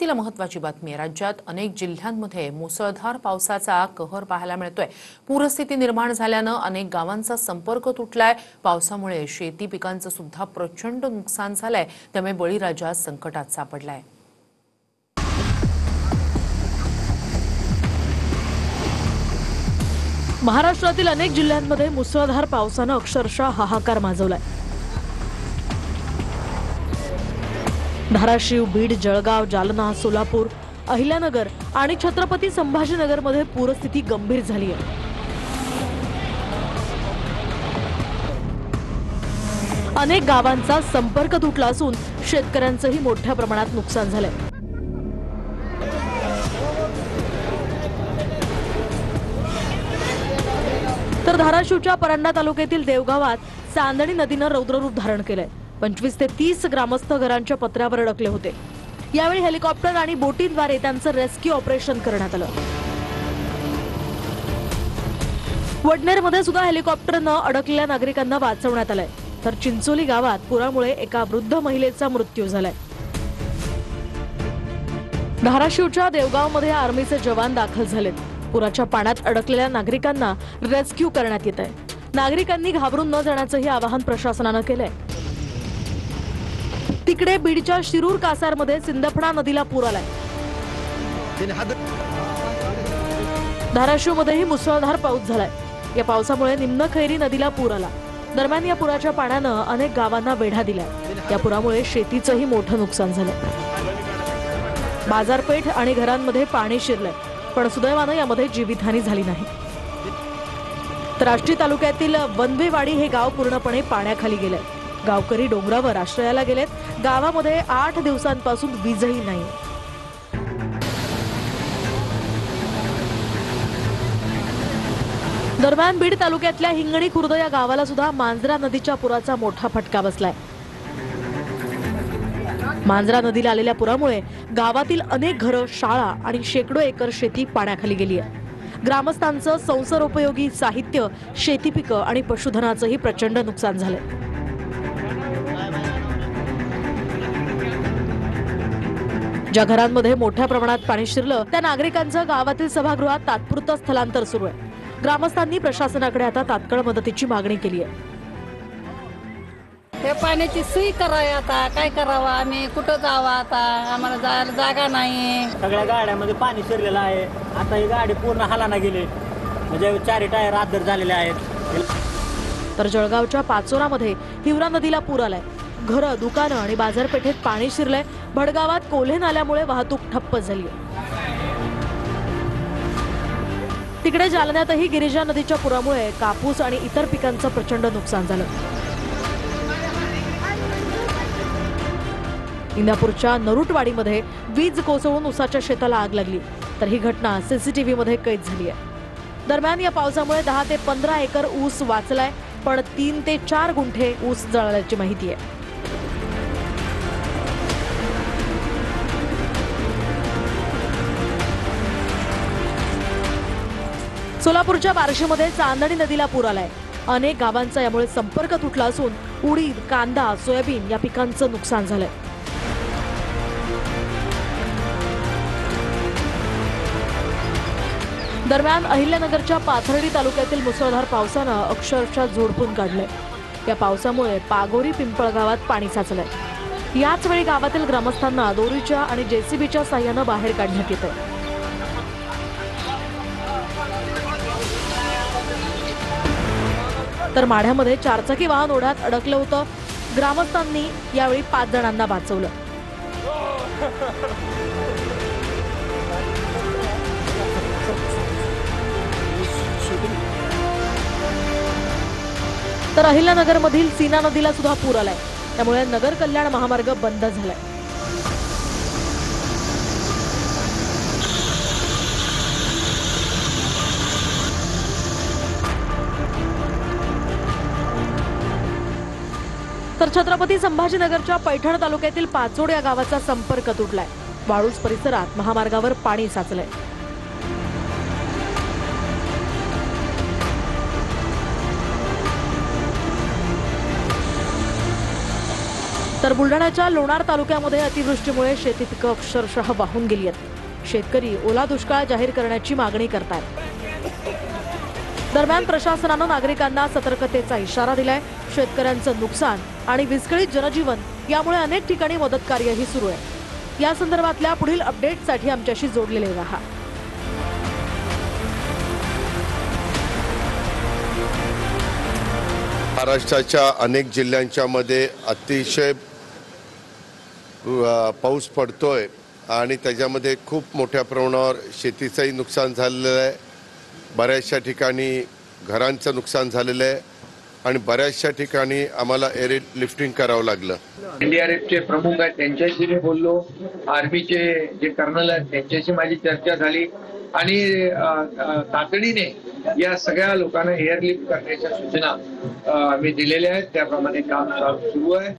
सुरुवातीला महत्त्वाची बातमी आहे। राज्यात अनेक जिल्ह्यांमध्ये मुसळधार पावसाचा कहर पाहायला मिळतोय। पूरस्थिती निर्माण झाल्यानं अनेक गावांचा संपर्क तुटलाय। पावसामुळे शेती पिकांचं सुद्धा प्रचंड नुकसान झालंय, त्यामुळे बळीराजा संकटात सापडलाय। महाराष्ट्रातील अनेक जिल्ह्यांमध्ये मुसळधार पावसानं अक्षरशः हाहाकार माजवलाय। धाराशिव, बीड, जळगाव, जालना, सोलापूर, अहिल्यानगर आणि छत्रपती संभाजीनगरमध्ये पूरस्थिती गंभीर झाली आहे। अनेक गावांचा संपर्क तुटला असून शेतकऱ्यांचंही मोठ्या प्रमाणात नुकसान झालंय। तर धाराशिवच्या परंडा तालुक्यातील देवगावात चांदणी नदीनं रौद्ररूप धारण केलंय। 25 ते 30 ग्रामस्थ घरांच्या पत्र्यावर अडकले होते। यावेळी हेलिकॉप्टर आणि बोटींद्वारे त्यांचं रेस्क्यू ऑपरेशन करण्यात आलं। वडनेरमध्ये सुद्धा हेलिकॉप्टरनं अडकलेल्या नागरिकांना वाचवण्यात आलंय। तर चिंचोली गावात पुरामुळे एका वृद्ध महिलेचा मृत्यू झालाय। धाराशिवच्या देवगावमध्ये आर्मीचे जवान दाखल झालेत। पुराच्या पाण्यात अडकलेल्या नागरिकांना रेस्क्यू करण्यात येत आहे। नागरिकांनी घाबरून न जाण्याचंही आवाहन प्रशासनानं केलंय। तिकडे बीडच्या शिरूर कासारमध्ये सिंदफणा नदीला पूर आलाय। धाराशिवमध्येही मुसळधार पाऊस झालाय। या पावसामुळे निम्नखैरी नदीला पूर आला। दरम्यान या पुराच्या पाण्यानं अनेक गावांना वेढा दिलाय। या पुरामुळे शेतीचंही मोठं नुकसान झालंय। बाजारपेठ आणि घरांमध्ये पाणी शिरलंय, पण सुदैवानं यामध्ये जीवितहानी झाली नाही। तर आष्टी तालुक्यातील वनवेवाडी हे गाव पूर्णपणे पाण्याखाली गेलंय। गावकरी डोंगरावर आश्रयाला गेलेत। गावामध्ये 8 दिवसांपासून वीजही नाही। दरम्यान बीड तालुक्यातल्या हिंगणी खुर्द या गावाला सुद्धा मांजरा नदीच्या पुराचा मोठा फटका बसलाय। मांजरा नदीला आलेल्या पुरामुळे गावातील अनेक घरं, शाळा आणि शेकडो एकर शेती पाण्याखाली गेली आहे। ग्रामस्थांचं संसारोपयोगी साहित्य, शेती पिकं आणि पशुधनाचंही प्रचंड नुकसान झालंय। ज्या घरांमध्ये मोठ्या प्रमाणात पाणी शिरलं त्या नागरिकांचं गावातील सभागृहात तात्पुरतं स्थलांतर सुरू आहे। ग्रामस्थांनी प्रशासनाकडे आता तात्काळ मदतीची मागणी केली आहे। हे पाण्याची सोय करावी, आता काय करावं, आम्ही कुठं जावं, आता आम्हाला जायला जागा नाही। सगळ्या गाड्यामध्ये पाणी शिरलेलं आहे। आता ही गाडी पूर्ण हालाना गेली, म्हणजे 4 टायर आदर झालेले आहेत। तर जळगावच्या पाचोरामध्ये हिवरा नदीला पूर आलाय। घरं, दुकानं आणि बाजारपेठेत पाणी शिरलंय। भडगावात कोल्हे नाल्यामुळे वाहतूक ठप्प झाली आहे। तिकडे जालन्यातही गिरिजा नदीच्या पुरामुळे कापूस आणि इतर पिकांचं प्रचंड नुकसान झालं। इंदापूरच्या नरुटवाडीमध्ये वीज कोसळून उसाच्या शेताला आग लागली, तर ही घटना सीसीटीव्हीमध्ये कैद झाली आहे। दरम्यान या पावसामुळे 10 ते 15 एकर ऊस वाचलाय, पण 3 ते 4 गुंठे ऊस जळाल्याची माहिती आहे। सोलापूरच्या बार्शीमध्ये चांदणी नदीला पूर आलाय। अनेक गावांचा यामुळे संपर्क तुटला असून उडीद, कांदा, सोयाबीन या पिकांचं नुकसान झालंय। दरम्यान अहिल्यानगरच्या पाथर्डी तालुक्यातील मुसळधार पावसानं अक्षरशः झोडपून काढलंय। या पावसामुळे पागोरी पिंपळ गावात पाणी साचलंय। याच वेळी गावातील ग्रामस्थांना दोरीच्या आणि जेसीबीच्या साह्यानं बाहेर काढण्यात येतंय। तर माढ्यामध्ये 4चाकी वाहन ओढ्यात अडकलं होतं। ग्रामस्थांनी यावेळी 5 जणांना वाचवलं। तर अहिल्यानगरमधील सीना नदीला सुद्धा पूर आलाय, त्यामुळे नगर कल्याण महामार्ग बंद झालाय। तर छत्रपती संभाजीनगरच्या पैठण तालुक्यातील पाचोड या गावाचा संपर्क तुटलाय। वाळूज परिसरात महामार्गावर पाणी साचलंय। तर बुलढाण्याच्या लोणार तालुक्यामध्ये अतिवृष्टीमुळे शेती पिकं अक्षरशः वाहून गेली आहेत। शेतकरी ओला दुष्काळ जाहीर करण्याची मागणी करतात। दरम्यान प्रशासनानं नागरिकांना सतर्कतेचा इशारा दिलाय। शेतकऱ्यांचं नुकसान आणि विस्कळीत जनजीवन यामुळे अनेक ठिकाणी मदत कार्यही सुरू आहे। या संदर्भातल्या पुढील अपडेटसाठी आमच्याशी जोडलेले राहा। महाराष्ट्राच्या अनेक जिल्ह्यांच्या मध्ये अतिशय पाऊस पडतोय आणि त्याच्यामध्ये खूप मोठ्या प्रमाणावर शेतीचंही नुकसान झालेलं आहे। बऱ्याचशा ठिकाणी घरांचं नुकसान झालेलं आहे आणि बऱ्याचशा ठिकाणी आम्हाला एअरलिफ्टिंग करावं लागलं। एनडीआरएफचे प्रमुख आहेत त्यांच्याशी मी बोललो, आर्मीचे जे कर्नल आहेत त्यांच्याशी माझी चर्चा झाली आणि तातडीने या सगळ्या लोकांना एअरलिफ्ट करण्याच्या सूचना मी दिलेल्या आहेत। त्याप्रमाणे काम सुरू आहे।